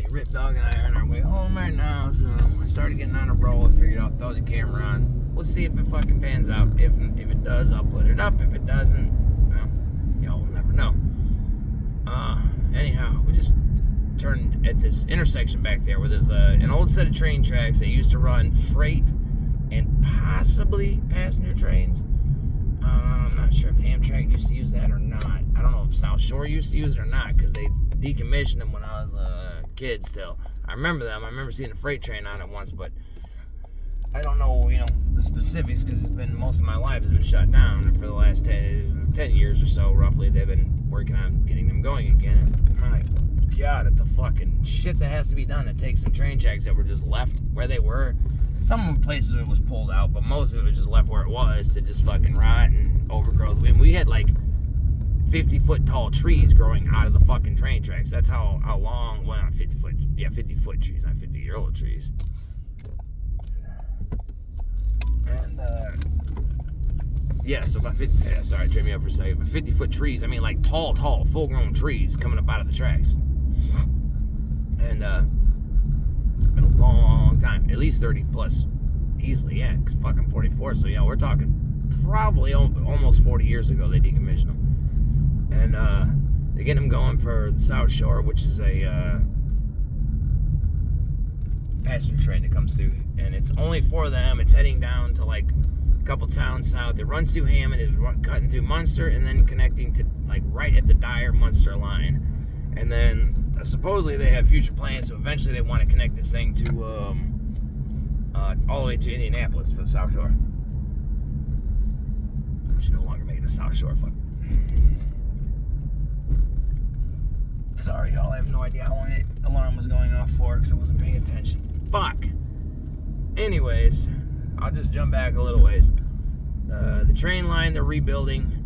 Rip Dog and I are on our way home right now, so I started getting on a roll. I figured I'll throw the camera on. We'll see if it fucking pans out. If it does, I'll put it up. If it doesn't, well, y'all will never know. Anyhow, we just turned at this intersection back there where there's an old set of train tracks that used to run freight and possibly passenger trains. I'm not sure if Amtrak used to use that or not. I don't know if South Shore used to use it or not because they decommissioned them when I was a kid still. I remember them. I remember seeing a freight train on it once, but I don't know, the specifics because it's been most of my life has been shut down. And for the last 10 years or so, roughly, they've been working on getting them going again. And my God, at the fucking shit that has to be done to take some train tracks that were just left where they were. Some places it was pulled out, but most of it was just left where it was to just fucking rot and overgrowth. I mean, we had like 50-foot tall trees growing out of the fucking train tracks. That's how long, well, not 50-foot, 50-foot trees, not 50-year-old trees. And, so about 50, sorry, trim me up for a second, but 50-foot trees, I mean like tall, full-grown trees coming up out of the tracks. And, been a long time, at least 30 plus, easily, yeah, because fucking 44, so yeah, we're talking probably almost 40 years ago they decommissioned them. And, they're getting them going for the South Shore, which is a, passenger train that comes through, and it's only for them. It's heading down to like a couple towns south. It runs through Hammond, is cutting through Munster, and then connecting to like right at the Dyer-Munster line. And then supposedly they have future plans, so eventually they want to connect this thing to all the way to Indianapolis for the South Shore. Which no longer making the South Shore. Fuck. Sorry, y'all. I have no idea how long the alarm was going off for because I wasn't paying attention. Fuck. Anyways, I'll just jump back a little ways. The train line they're rebuilding.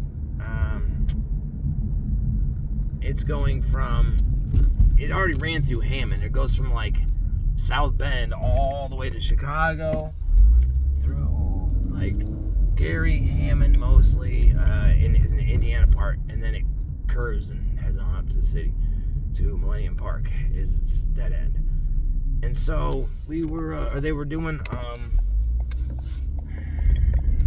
It's going from. It already ran through Hammond. It goes from like South Bend all the way to Chicago, through like Gary, Hammond mostly, in the Indiana part, and then it curves and heads on up to the city. To Millennium Park is its dead end. And so we were, they were doing,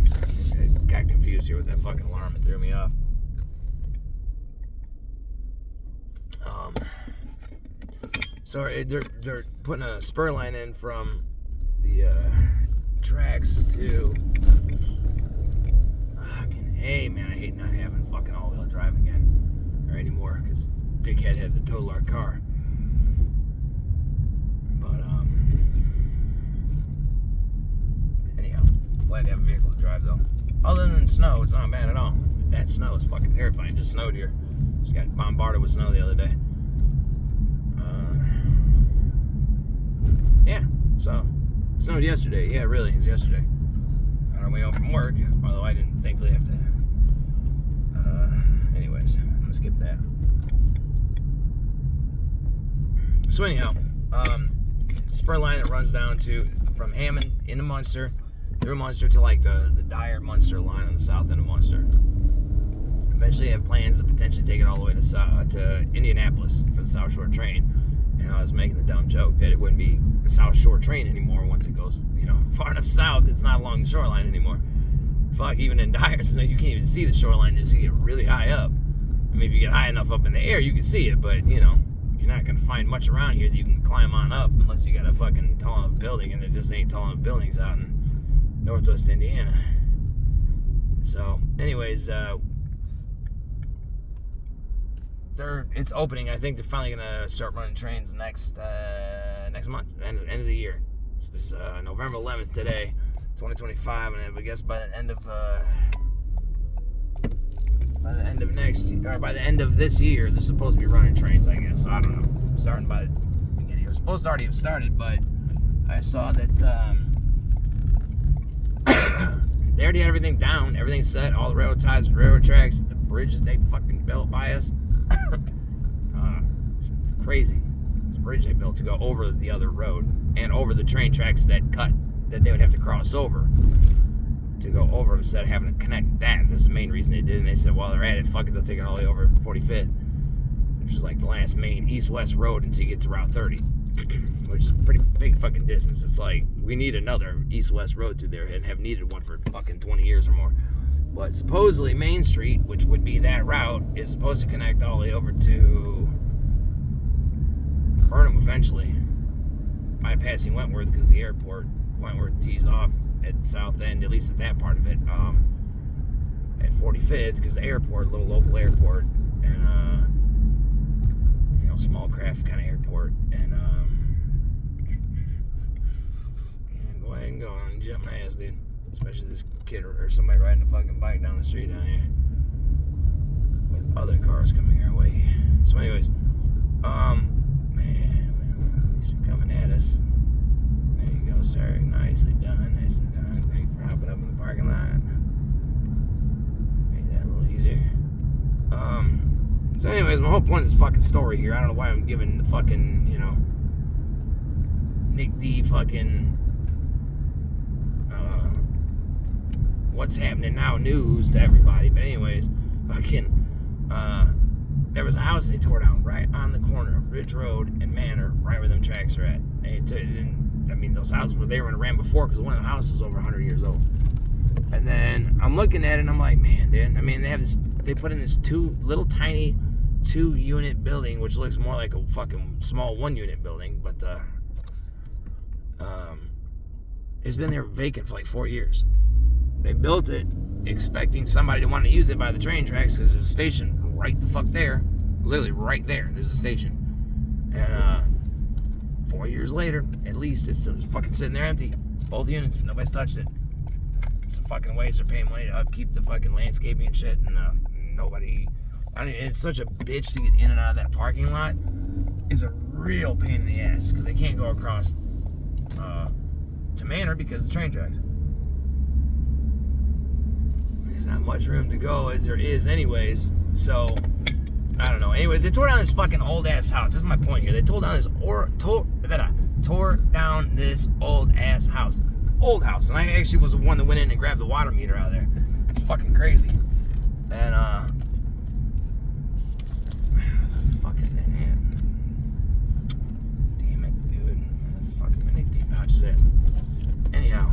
sorry, I got confused here with that fucking alarm. It threw me off. So they're putting a spur line in from the tracks to fucking, hey man, I hate not having fucking all-wheel drive again, or anymore, because dickhead had to total our car. But anyhow, glad to have a vehicle to drive though. Other than snow, it's not bad at all. That snow is fucking terrifying. It just snowed here. Just got bombarded with snow the other day. Yeah, so it snowed yesterday. Yeah, really, it was yesterday. On our way home from work, although I didn't thankfully have to. Anyways, I'm gonna skip that. So anyhow, spur line that runs down from Hammond into Munster, through Munster to like the Dyer-Munster line on the south end of Munster. Eventually, they have plans to potentially take it all the way to Indianapolis for the South Shore train. And I was making the dumb joke that it wouldn't be a South Shore train anymore once it goes, far enough south. It's not along the shoreline anymore. Fuck, even in Dyer, so you can't even see the shoreline unless you get really high up. I mean, if you get high enough up in the air, you can see it, but you're not gonna find much around here that you can climb on up unless you got a fucking tall enough building, and there just ain't tall enough buildings out in Northwest Indiana. So, anyways, it's opening. I think they're finally gonna start running trains next month, end of the year. It's November 11th today, 2025, and I guess by the end of by the end of this year, they're supposed to be running trains, I guess. So I don't know. Starting by the beginning. It was supposed to already have started, but I saw that they already had everything down, everything's set, all the railroad ties, railroad tracks, the bridges they fucking built by us. It's crazy. This bridge they built to go over the other road and over the train tracks that they would have to cross over to go over instead of having to connect that. That's the main reason they did. And they said, while they're at it, fuck it, they'll take it all the way over 45th, which is like the last main east-west road until you get to Route 30. which is a pretty big fucking distance. It's like we need another east-west road through there and have needed one for fucking 20 years or more. But supposedly Main Street, which would be that route, is supposed to connect all the way over to Burnham eventually, bypassing Wentworth, because the airport, Wentworth tees off at the south end, at least at that part of it, at 45th, because the airport, little local airport, and small craft kind of airport, and go ahead and go on and jump my ass, dude. Especially this kid or somebody riding a fucking bike down the street down here with other cars coming our way. So anyways, man, at least you're coming at us. There you go, sir. Nicely done, nicely done. Thank you for hopping up in the parking lot. Make that a little easier. So anyways, my whole point of this fucking story here, I don't know why I'm giving the fucking, Nick D fucking what's happening now news to everybody. But anyways, fucking there was a house they tore down right on the corner of Ridge Road and Manor, right where them tracks are at. Those houses were there when it ran before, because one of the houses was over 100 years old. And then I'm looking at it and I'm like, man, dude, they put in this little tiny 2-unit building, which looks more like a fucking small 1-unit building, but it's been there vacant for like 4 years. They built it expecting somebody to want to use it by the train tracks, because there's a station right the fuck there, literally right there. There's a station, and 4 years later, at least, it's fucking sitting there empty. Both units, nobody's touched it. It's a fucking waste. They're paying money to upkeep the fucking landscaping and shit, and nobody. It's such a bitch to get in and out of that parking lot. It's a real pain in the ass, because they can't go across to Manor because of the train tracks. There's not much room to go as there is anyways, so I don't know. Anyways, they tore down this fucking old ass house. This is my point here. They tore down this old ass house. Old house. And I actually was the one that went in and grabbed the water meter out of there. It's fucking crazy. And where the fuck is that at? Damn it, dude. Where the fuck is my nicotine pouch at? Anyhow,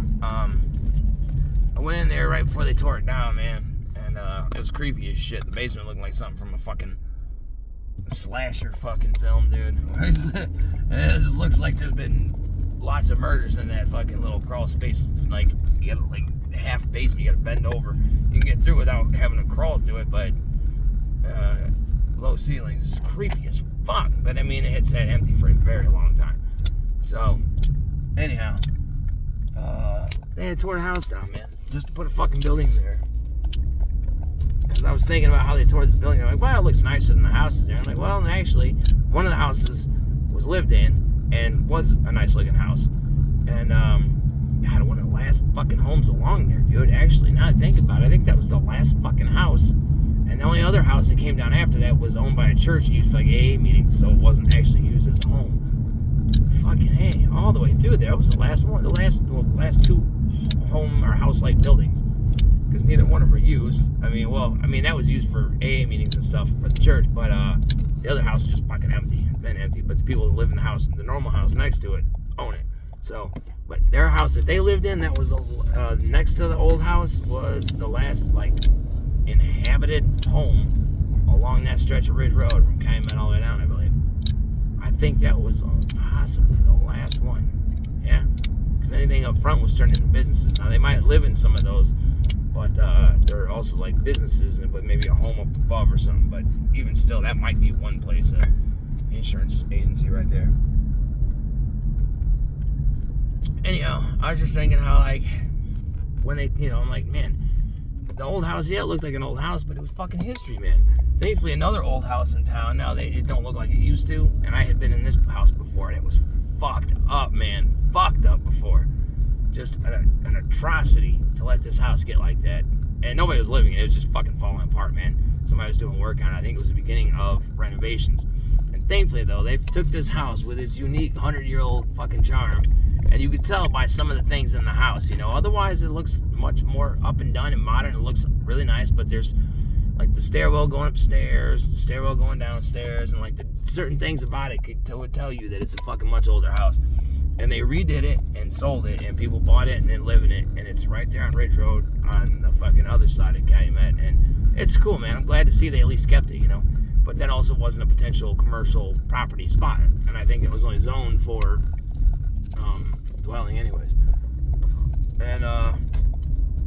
I went in there right before they tore it down, man, and it was creepy as shit. The basement looked like something from a fucking slasher fucking film, dude. It just looks like there's been lots of murders in that fucking little crawl space. It's like, you gotta, like, half basement, you gotta bend over. You can get through without having to crawl to it, but low ceilings is creepy as fuck. But I mean, it had sat empty for a very long time. So, anyhow, they had tore the house down, man, just to put a fucking building there. Because I was thinking about how they tore this building. I'm like, well, it looks nicer than the houses there. I'm like, well, actually, one of the houses was lived in and was a nice looking house. And, God, one of the last fucking homes along there, dude. Actually, now I think about it, I think that was the last fucking house. And the only other house that came down after that was owned by a church and used for like AA meetings, so it wasn't actually used as a home. Fucking hey, all the way through there. It was the last one, the last two home or house-like buildings, because neither one of them were used. I mean, that was used for AA meetings and stuff for the church, but the other house was just fucking empty, been empty. But the people that live in the house, the normal house next to it, own it. So, but their house that they lived in, that was next to the old house, was the last like inhabited home along that stretch of Ridge Road from Calumet all the way down, I believe. I think that was possibly the last one. Yeah, because anything up front was turned into businesses. Now they might live in some of those, but they're also like businesses, but maybe a home up above or something. But even still, that might be one place, insurance agency right there. Anyhow, I was just thinking how, like, when they, I'm like, man, the old house, yeah, it looked like an old house, but it was fucking history, man. Thankfully, another old house in town, now it don't look like it used to, and I had been in this house before, and it was fucked up, man. Fucked up before. Just an atrocity to let this house get like that. And nobody was living in it. It was just fucking falling apart, man. Somebody was doing work on it. I think it was the beginning of renovations. And thankfully, though, they took this house with its unique 100-year-old fucking charm, and you could tell by some of the things in the house, Otherwise, it looks much more up and done and modern. It looks really nice, but there's like the stairwell going upstairs, the stairwell going downstairs, and like the certain things about it would tell you that it's a fucking much older house. And they redid it and sold it, and people bought it and then live in it, and it's right there on Ridge Road on the fucking other side of Calumet, and it's cool, man. I'm glad to see they at least kept it, you know. But that also wasn't a potential commercial property spot, and I think it was only zoned for dwelling anyways. And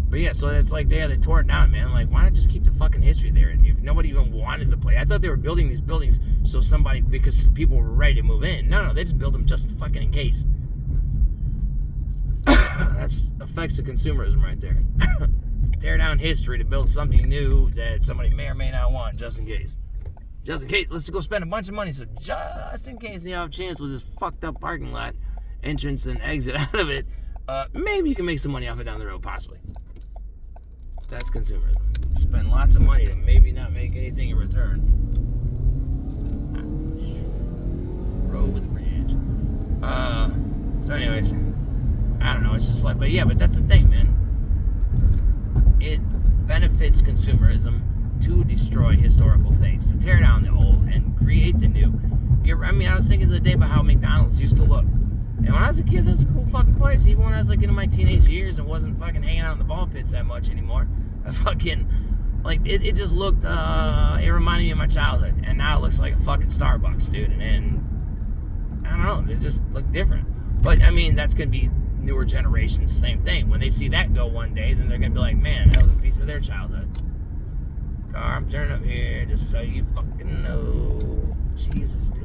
but yeah, so it's like they tore it down, man. Like, why not just keep the fucking history there? And if nobody even wanted the place, I thought they were building these buildings so because people were ready to move in. No, they just built them just fucking in case. That's effects of consumerism right there. Tear down history to build something new that somebody may or may not want, just in case. Just in case, let's go spend a bunch of money. So just in case you have a chance with this fucked up parking lot, entrance and exit out of it, maybe you can make some money off it down the road, possibly. That's consumerism. Spend lots of money to maybe not make anything in return. Road with a bridge. So anyways, I don't know, it's just like, but that's the thing, man. It benefits consumerism to destroy historical things, to tear down the old and create the new. I was thinking the other day about how McDonald's used to look. And when I was a kid, that was a cool fucking place. Even when I was like in my teenage years and wasn't fucking hanging out in the ball pits that much anymore. It just looked, it reminded me of my childhood. And now it looks like a fucking Starbucks, dude. And I don't know, they just look different. But, I mean, that's going to be newer generations, same thing. When they see that go one day, then they're going to be like, man, that was a piece of their childhood. Car, I'm turning up here just so you fucking know. Jesus, dude.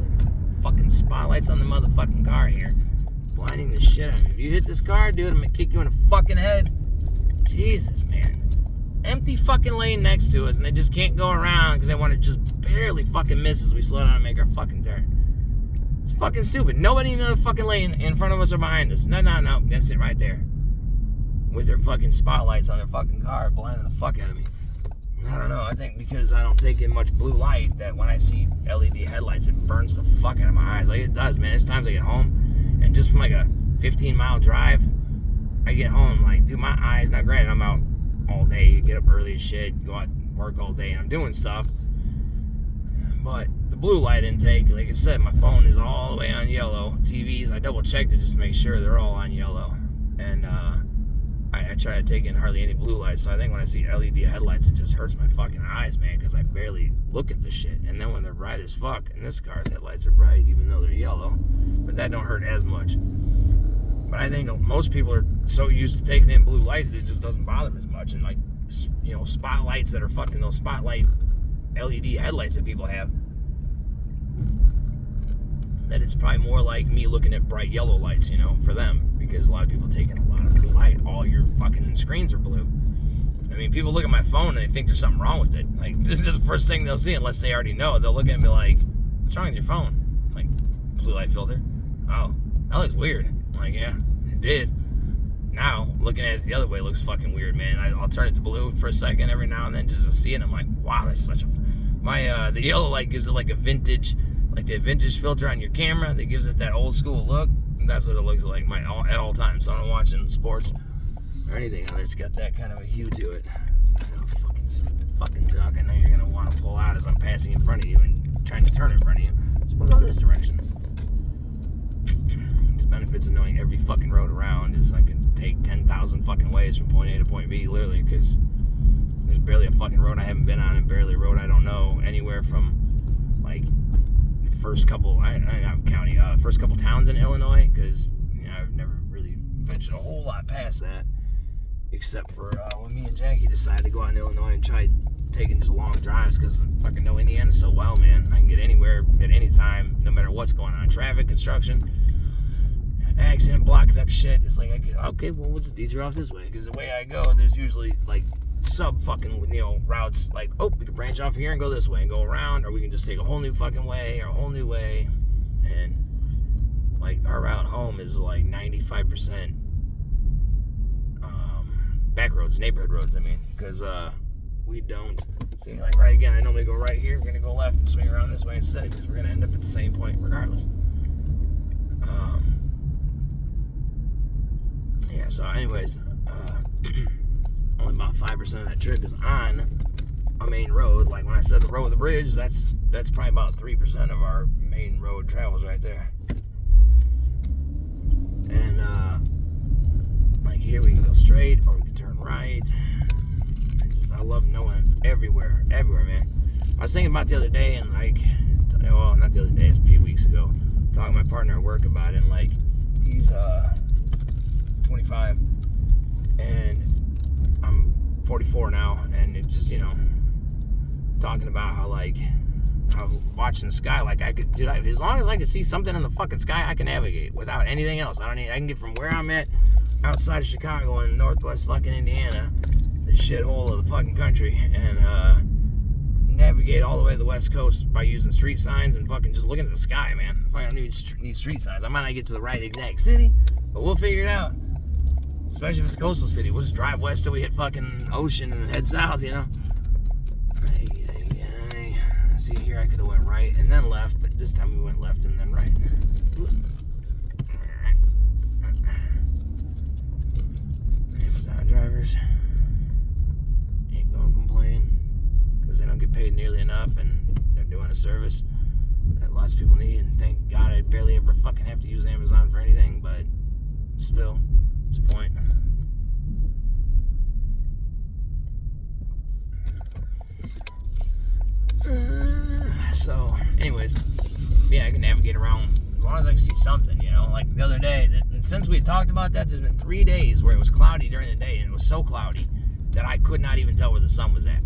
Fucking spotlights on the motherfucking car here. Blinding the shit out of me. If you hit this car, dude, I'm gonna kick you in the fucking head. Jesus, man. Empty fucking lane next to us, and they just can't go around because they want to just barely fucking miss as we slow down and make our fucking turn. It's fucking stupid. Nobody in the fucking lane in front of us or behind us. No. Gonna sit right there. With their fucking spotlights on their fucking car, blinding the fuck out of me. I don't know. I think because I don't take in much blue light, that when I see LED headlights, it burns the fuck out of my eyes. Like it does, man. There's times I get home, and just from like a 15-mile drive, I get home, like, dude, my eyes, now granted, I'm out all day, get up early as shit, go out and work all day, and I'm doing stuff. But the blue light intake, like I said, my phone is all the way on yellow. TVs, I double checked it just to make sure they're all on yellow. And I try to take in hardly any blue light, so I think when I see LED headlights, it just hurts my fucking eyes, man, because I barely look at the shit. And then when they're bright as fuck, and this car's headlights are bright, even though they're yellow, but that don't hurt as much. But I think most people are so used to taking in blue light that it just doesn't bother them as much. And, like, you know, spotlights that are fucking those spotlight LED headlights that people have, that it's probably more like me looking at bright yellow lights, you know, for them, because a lot of people take in a lot of blue light. All your fucking screens are blue. I mean, people look at my phone and they think there's something wrong with it. Like, this is the first thing they'll see, unless they already know. They'll look at me like, what's wrong with your phone? Like, blue light filter? Oh, that looks weird. I'm like, yeah, it did. Now, looking at it the other way looks fucking weird, man. I'll turn it to blue for a second every now and then just to see it. I'm like, wow, that's such a... the yellow light gives it like a vintage... like the vintage filter on your camera that gives it that old school look. That's what it looks like at all times. So I'm watching sports or anything, it's got that kind of a hue to it. Oh, fucking stupid fucking truck. I know you're gonna want to pull out as I'm passing in front of you and trying to turn in front of you. So we'll go this direction. It's benefits of knowing every fucking road around is I can take 10,000 fucking ways from point A to point B, literally, because there's barely a fucking road I haven't been on and barely a road I don't know anywhere from, like, first couple towns in Illinois, because I've never really ventured a whole lot past that, except for when me and Jackie decided to go out in Illinois and try taking just long drives, because I fucking know Indiana so well, man. I can get anywhere at any time, no matter what's going on. Traffic, construction, accident, blocking up shit. It's like, okay, well, we'll just detour off this way, because the way I go, there's usually like sub fucking, routes, like, oh, we can branch off here and go this way and go around, or we can just take a whole new fucking way or a whole new way. And like, our route home is like 95% back roads, neighborhood roads, because we don't see, like, right again, I normally go right here, we're gonna go left and swing around this way instead, because we're gonna end up at the same point regardless. So anyways, only about 5% of that trip is on a main road. Like when I said the road with the bridge, that's probably about 3% of our main road travels right there. And like here we can go straight or we can turn right. I love knowing everywhere, man. I was thinking about the other day, and like, well, not the other day, it's a few weeks ago, talking to my partner at work about it, and like, he's 25, and I'm 44 now, and it's just, talking about how like, I was watching the sky, like I could, as long as I could see something in the fucking sky, I can navigate without anything else. I can get from where I'm at, outside of Chicago in northwest fucking Indiana, the shithole of the fucking country, and navigate all the way to the west coast by using street signs and fucking just looking at the sky, man. I don't need street signs. I might not get to the right exact city, but we'll figure it out. Especially if it's a coastal city. We'll just drive west till we hit fucking ocean and head south, See, here I could have went right and then left, but this time we went left and then right. Amazon drivers ain't gonna complain because they don't get paid nearly enough, and they're doing a service that lots of people need. And thank God I barely ever fucking have to use Amazon for anything, but still, it's a point. So, anyways, yeah, I can navigate around as long as I can see something, Like the other day, and since we had talked about that, there's been 3 days where it was cloudy during the day, and it was so cloudy that I could not even tell where the sun was at.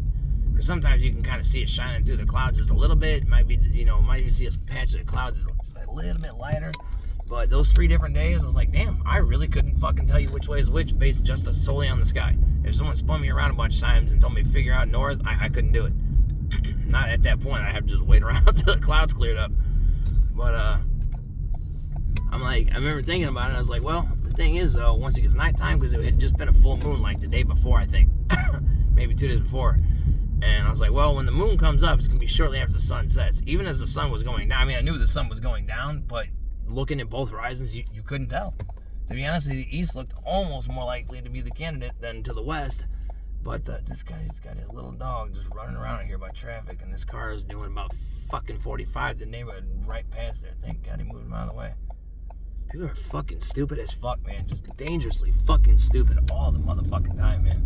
Because sometimes you can kind of see it shining through the clouds just a little bit. It might be, might even see a patch of the clouds just a little bit lighter. But those 3 different days, I was like, damn, I really couldn't fucking tell you which way is which based just solely on the sky. If someone spun me around a bunch of times and told me to figure out north, I couldn't do it. Not at that point. I have to just wait around until the clouds cleared up. But I'm like, I remember thinking about it. I was like, well, the thing is though, once it gets nighttime, because it had just been a full moon like the day before, I think, maybe 2 days before. And I was like, well, when the moon comes up, it's gonna be shortly after the sun sets. Even as the sun was going down, I mean, I knew the sun was going down, but looking at both horizons, you couldn't tell. To be honest with you, the east looked almost more likely to be the candidate than to the west. But this guy's got his little dog just running around here by traffic, and this car is doing about fucking 45 to the neighborhood right past it. Thank God he moved him out of the way. People are fucking stupid as fuck, man. Just dangerously fucking stupid all the motherfucking time, man.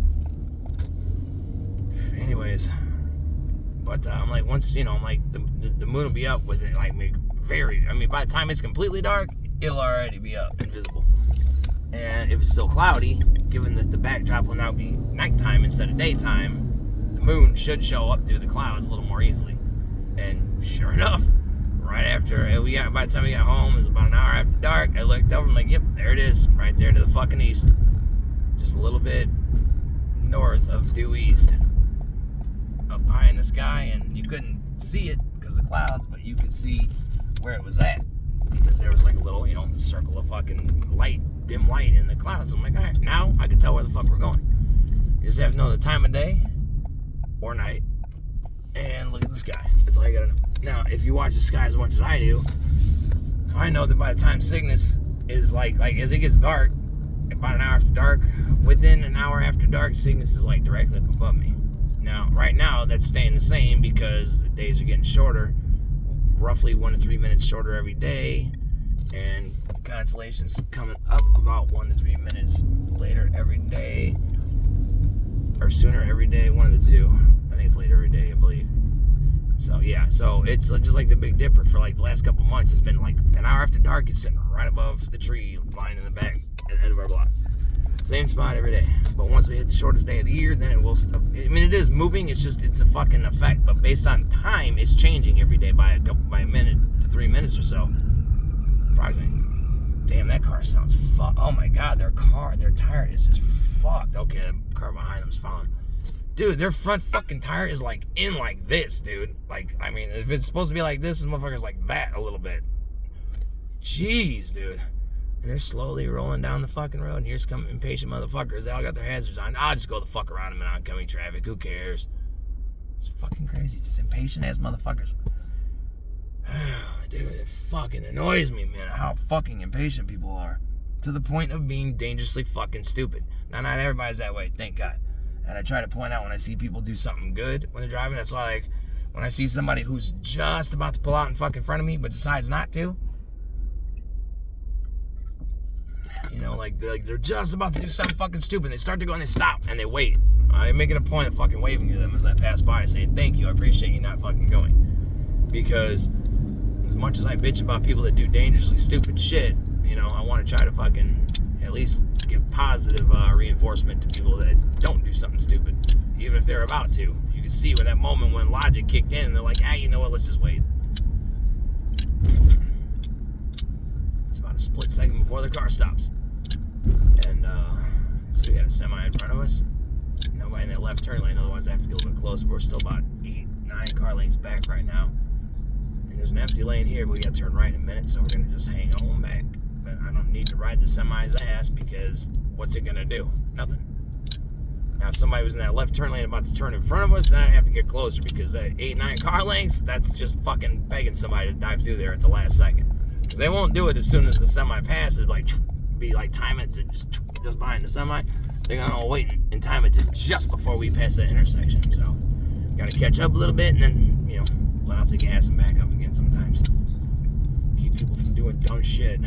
Anyways, but I'm like, once, I'm like, the moon will be up with it, like, by the time it's completely dark, it'll already be up and visible. And if it's still cloudy, given that the backdrop will now be nighttime instead of daytime, the moon should show up through the clouds a little more easily. And sure enough, right after by the time we got home, it was about an hour after dark, I looked over and I'm like, yep, there it is, right there to the fucking east. Just a little bit north of due east. Up high in the sky, and you couldn't see it because of the clouds, but you could see where it was at. Because there was like a little, circle of fucking light, dim light in the clouds. I'm like, all right, now I can tell where the fuck we're going. You just have to know the time of day or night and look at the sky. That's all you gotta know. Now, if you watch the sky as much as I do, I know that by the time Cygnus is like as it gets dark, about an hour after dark, within an hour after dark, Cygnus is like directly up above me. Now, right now, that's staying the same because the days are getting shorter, roughly 1 to 3 minutes shorter every day, and constellations coming up about 1 to 3 minutes later every day, or sooner every day, one of the two. I think it's later every day, I believe. So yeah, so it's just like the Big Dipper for like the last couple months. It's been like an hour after dark, it's sitting right above the tree line in the back at the end of our block. Same spot every day. But once we hit the shortest day of the year, then it will, it is moving, it's a fucking effect. But based on time, it's changing every day by a minute to 3 minutes or so. Approximately. Damn, that car sounds fucked. Oh my God, their tire is just fucked. Okay, the car behind them's fine. Dude, their front fucking tire is like in like this, dude. Like, I mean, if it's supposed to be like this motherfucker's like that a little bit. Jeez, dude. And they're slowly rolling down the fucking road, and here's come impatient motherfuckers. They all got their hazards on. I'll just go the fuck around them in oncoming traffic. Who cares? It's fucking crazy. Just impatient ass motherfuckers. Dude, it fucking annoys me, man, how fucking impatient people are. To the point of being dangerously fucking stupid. Now, not everybody's that way, thank God. And I try to point out when I see people do something good when they're driving. That's like when I see somebody who's just about to pull out in fucking front of me but decides not to. You know, like they're just about to do something fucking stupid. They start to go and they stop and they wait. I make it a point of fucking waving to them as I pass by, saying thank you, I appreciate you not fucking going. Because as much as I bitch about people that do dangerously stupid shit, you know, I want to try to fucking at least give positive reinforcement to people that don't do something stupid, even if they're about to. You can see when that moment when logic kicked in, they're like, you know what, let's just wait. It's about a split second before the car stops. And so we got a semi in front of us. Nobody in that left turn lane, otherwise I have to get a little bit closer. We're still about 8-9 car lengths back right now. And there's an empty lane here, but we got to turn right in a minute, so we're going to just hang on back. But I don't need to ride the semi's ass because what's it going to do? Nothing. Now, if somebody was in that left turn lane about to turn in front of us, then I'd have to get closer because that 8-9 car lengths, that's just fucking begging somebody to dive through there at the last second. Because they won't do it as soon as the semi passes, be like timing it to just behind the semi. They're gonna wait and time it to just before we pass that intersection. So, gotta catch up a little bit and then, you know, let off the gas and back up again sometimes. Keep people from doing dumb shit.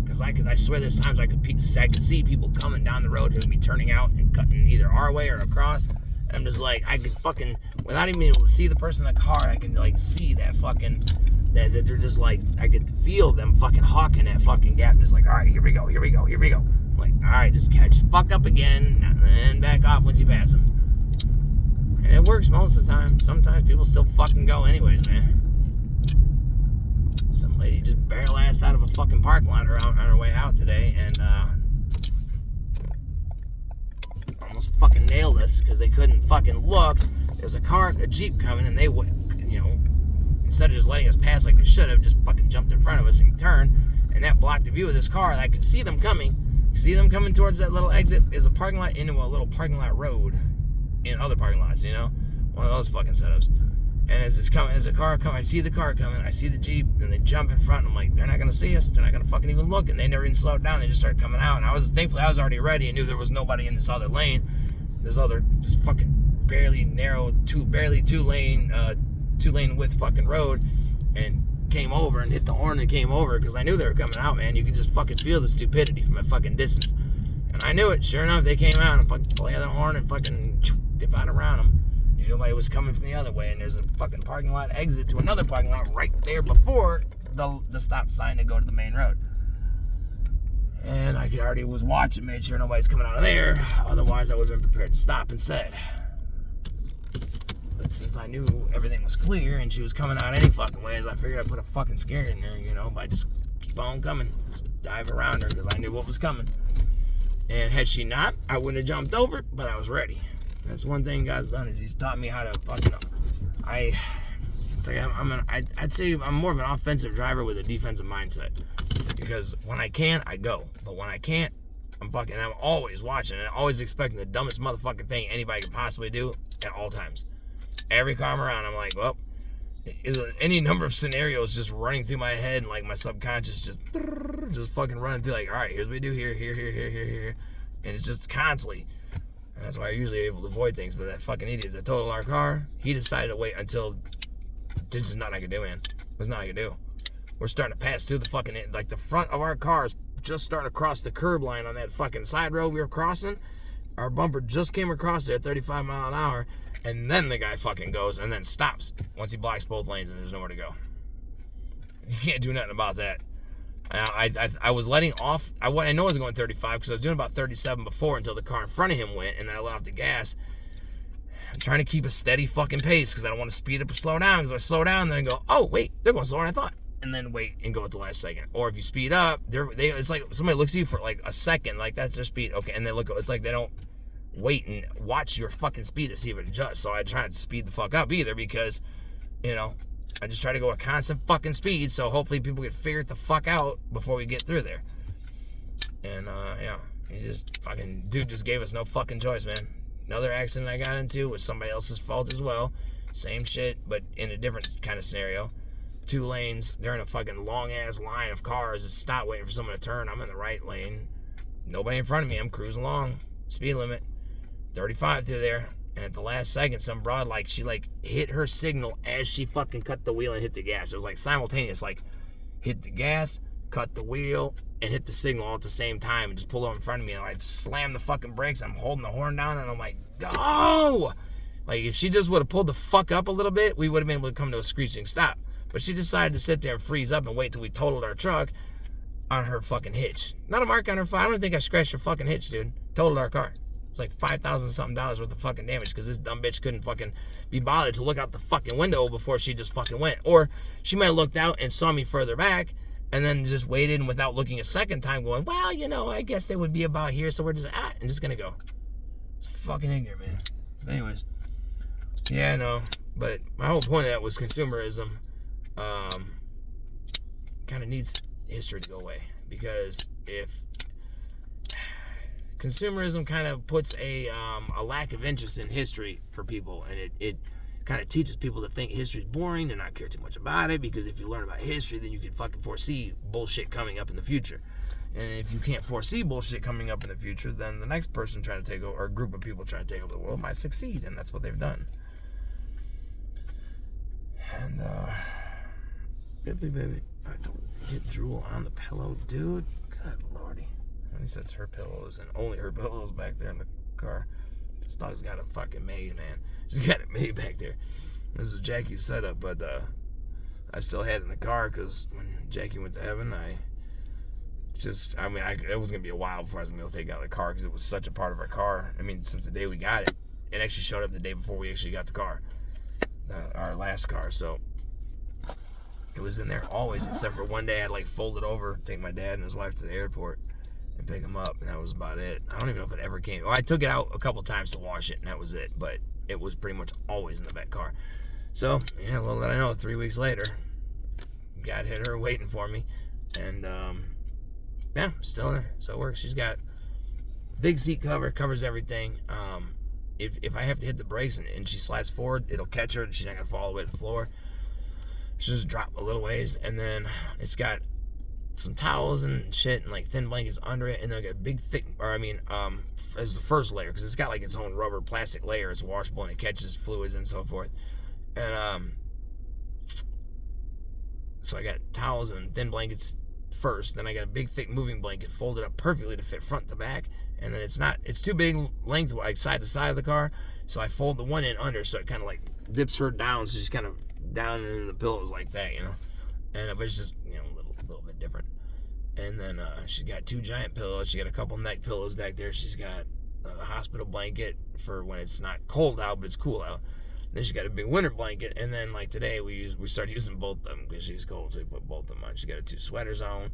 Because I swear there's times I could see people coming down the road who would be turning out and cutting either our way or across. And I'm just like, I could fucking, without even being able to see the person in the car, I can like see that fucking, that they're just like, I could feel them fucking hawking that fucking gap. Just like, all right, here we go. I'm like, all right, just catch the fuck up again and then back off once you pass them. And it works most of the time. Sometimes people still fucking go anyways, man. Some lady just barrel-assed out of a fucking parking lot on her way out today and almost fucking nailed us because they couldn't fucking look. There's a Jeep coming and they would, you know, instead of just letting us pass like they should have, just fucking jumped in front of us and turned, and that blocked the view of this car. I could see them coming. See them coming towards that little exit is a parking lot into a little parking lot road in other parking lots, you know? One of those fucking setups. And as the car comes, I see the car coming, I see the Jeep, and they jump in front, and I'm like, they're not gonna see us, they're not gonna fucking even look, and they never even slowed down, they just started coming out, and thankfully I was already ready and knew there was nobody in this other lane, this fucking barely narrow, two lane width fucking road, and came over and hit the horn and came over, because I knew they were coming out, man. You could just fucking feel the stupidity from a fucking distance, and I knew it. Sure enough, they came out and fucking play the horn and fucking dip out around them. Nobody was coming from the other way, and there's a fucking parking lot exit to another parking lot right there before the stop sign to go to the main road. And I already was watching, made sure nobody's coming out of there. Otherwise, I would have been prepared to stop instead. But since I knew everything was clear and she was coming out any fucking ways, I figured I'd put a fucking scare in there, you know, by just keep on coming. Just dive around her because I knew what was coming. And had she not, I wouldn't have jumped over, but I was ready. That's one thing God's done, is he's taught me how to fucking, I'd say I'm more of an offensive driver with a defensive mindset. Because when I can, I go. But when I can't, I'm always watching and always expecting the dumbest motherfucking thing anybody could possibly do at all times. Every car I'm around, I'm like, well, any number of scenarios just running through my head, and like my subconscious just fucking running through, like, all right, here's what we do here. And it's just constantly. And that's why I'm usually able to avoid things. But that fucking idiot that totaled our car, he decided to wait until there's just nothing I could do, man. There's nothing I could do. We're starting to pass through the fucking, like the front of our cars just starting to cross the curb line on that fucking side road we were crossing. Our bumper just came across there at 35 miles an hour, and then the guy fucking goes and then stops once he blocks both lanes and there's nowhere to go. You can't do nothing about that. I was letting off. I know I was going 35 because I was doing about 37 before until the car in front of him went, and then I let off the gas. I'm trying to keep a steady fucking pace because I don't want to speed up or slow down, because if I slow down, then I go, oh, wait, they're going slower than I thought. And then wait and go at the last second. Or if you speed up, it's like somebody looks at you for like a second, like that's their speed. Okay, and they look, it's like they don't wait and watch your fucking speed to see if it adjusts. So I try not to speed the fuck up either, because, you know, I just try to go at constant fucking speed, so hopefully people get figured the fuck out before we get through there. And, yeah, dude just gave us no fucking choice, man. Another accident I got into was somebody else's fault as well. Same shit, but in a different kind of scenario. 2 lanes, they're in a fucking long-ass line of cars that stop waiting for someone to turn. I'm in the right lane. Nobody in front of me. I'm cruising along. Speed limit. 35 through there. And at the last second, some broad, she hit her signal as she fucking cut the wheel and hit the gas. It was like simultaneous, hit the gas, cut the wheel, and hit the signal all at the same time, and just pulled over in front of me, and I'd slam the fucking brakes. I'm holding the horn down, and I'm like, go! Like, if she just would have pulled the fuck up a little bit, we would have been able to come to a screeching stop. But she decided to sit there and freeze up and wait till we totaled our truck on her fucking hitch. Not a mark on her. I don't think I scratched her fucking hitch, dude. Totaled our car. It's like $5,000 something worth of fucking damage because this dumb bitch couldn't fucking be bothered to look out the fucking window before she just fucking went. Or she might have looked out and saw me further back and then just waited and without looking a second time going, well, I guess they would be about here, so we're just, I'm just gonna go. It's fucking ignorant, man. But anyways, yeah, no. But my whole point of that was consumerism kind of needs history to go away, because if consumerism kind of puts a lack of interest in history for people, and it kind of teaches people to think history is boring and not care too much about it, because if you learn about history, then you can fucking foresee bullshit coming up in the future. And if you can't foresee bullshit coming up in the future, then the next person trying to take over, or a group of people trying to take over the world, might succeed, and that's what they've done. And baby, I don't get drool on the pillow, dude. Good lordy. At least that's her pillows, and only her pillows back there in the car. This dog's got it fucking made, man. She's got it made back there. This is Jackie's setup, but I still had it in the car because when Jackie went to heaven, it was going to be a while before I was going to be able to take it out of the car because it was such a part of our car. I mean, since the day we got it. It actually showed up the day before we actually got the car, our last car. So it was in there always, except for one day I'd fold it over, take my dad and his wife to the airport and pick them up, and that was about it. I don't even know if it ever came. Well, I took it out a couple times to wash it, and that was it. But it was pretty much always in the back car. So, yeah, little did I know, 3 weeks later, God had her waiting for me. And, yeah, still there. So it works. She's got big seat cover, covers everything. If I have to hit the brakes and she slides forward, it'll catch her, and she's not going to fall all the way to the floor. She'll just drop a little ways, and then it's got some towels and shit and thin blankets under it, and then I got a big thick, as the first layer, because it's got its own rubber plastic layer. It's washable and it catches fluids and so forth. And so I got towels and thin blankets first, then I got a big thick moving blanket folded up perfectly to fit front to back, and then it's too big lengthwise side to side of the car, so I fold the one in under so it kind of dips her down, so she's kind of down in the pillows like that, and but it's just a little bit different. And then she's got 2 giant pillows. She got a couple neck pillows back there. She's got a hospital blanket for when it's not cold out but it's cool out. Then she got a big winter blanket, and then today we started using both of them because she's cold, so we put both of them on. She got 2 sweaters on.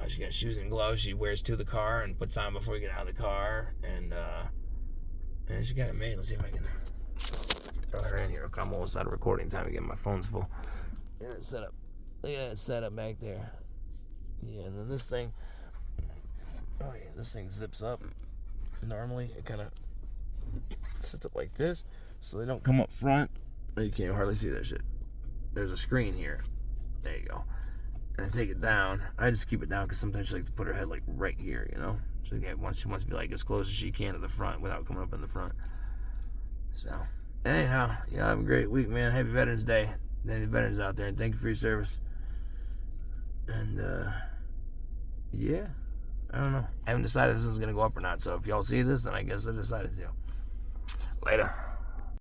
She got shoes and gloves she wears to the car and puts on before we get out of the car, and she got it made. Let's see if I can throw her in here. I'm almost out of recording time again. My phone's full. Yeah, it's set up. Look at that setup back there. Yeah, and then this thing. Oh yeah, this thing zips up. Normally, it kind of sits up like this, so they don't come up front. You can't hardly see that shit. There's a screen here. There you go. And I take it down. I just keep it down because sometimes she likes to put her head right here, She wants to be as close as she can to the front without coming up in the front. So, anyhow, y'all have a great week, man. Happy Veterans Day. Any veterans out there, and thank you for your service. And, yeah, I don't know. I haven't decided if this is going to go up or not, so if y'all see this, then I guess I decided to. Later.